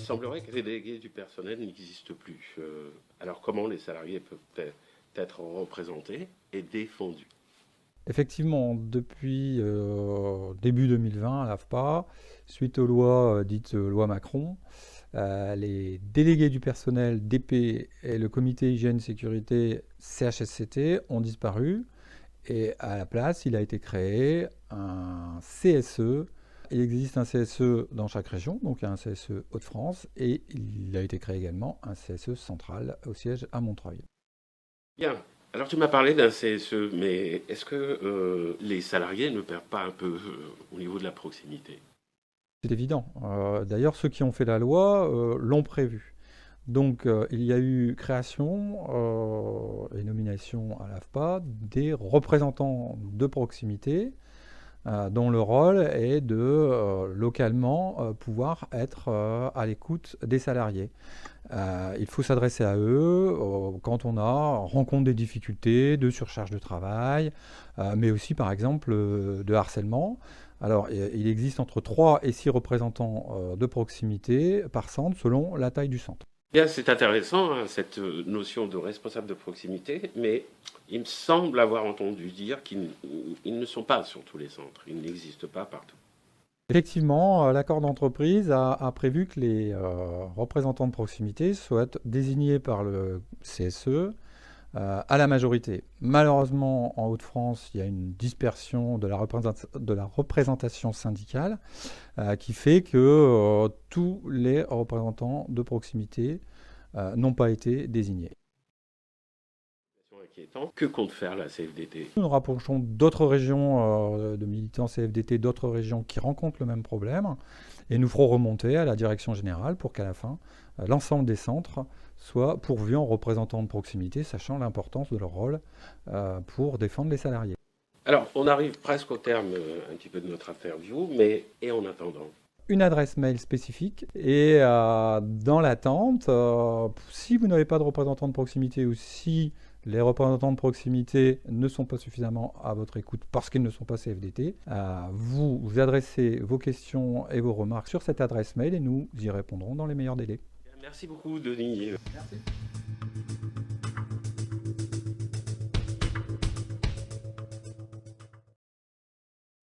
semblerait que les délégués du personnel n'existent plus. Alors comment les salariés peuvent être représentés et défendus? Effectivement, depuis début 2020 à l'AFPA, suite aux lois dites loi Macron, les délégués du personnel DP et le comité hygiène sécurité CHSCT ont disparu et à la place, il a été créé un CSE. Il existe un CSE dans chaque région, donc il y a un CSE Hauts-de-France et il a été créé également un CSE central au siège à Montreuil. Bien. Alors tu m'as parlé d'un CSE, mais est-ce que les salariés ne perdent pas un peu au niveau de la proximité? C'est évident. D'ailleurs, ceux qui ont fait la loi l'ont prévu. Donc, il y a eu création et nomination à l'AFPA des représentants de proximité dont le rôle est de localement pouvoir être à l'écoute des salariés. Il faut s'adresser à eux quand on rencontre des difficultés de surcharge de travail, mais aussi par exemple de harcèlement. Alors, il existe entre 3 et 6 représentants de proximité par centre selon la taille du centre. Bien, c'est intéressant, hein, cette notion de responsable de proximité, mais il me semble avoir entendu dire qu'ils ne sont pas sur tous les centres, ils n'existent pas partout. Effectivement, l'accord d'entreprise a prévu que les représentants de proximité soient désignés par le CSE à la majorité. Malheureusement, en Hauts-de-France, il y a une dispersion de la représentation syndicale qui fait que tous les représentants de proximité n'ont pas été désignés. Inquiétant. Que compte faire la CFDT? Nous rapprochons d'autres régions de militants CFDT, d'autres régions qui rencontrent le même problème, et nous ferons remonter à la direction générale pour qu'à la fin, l'ensemble des centres soient pourvus en représentants de proximité, sachant l'importance de leur rôle pour défendre les salariés. Alors, on arrive presque au terme un petit peu de notre interview, mais et en attendant? Une adresse mail spécifique et dans l'attente, si vous n'avez pas de représentant de proximité ou si les représentants de proximité ne sont pas suffisamment à votre écoute parce qu'ils ne sont pas CFDT, vous adressez vos questions et vos remarques sur cette adresse mail et nous y répondrons dans les meilleurs délais. Merci beaucoup, Denis. Merci.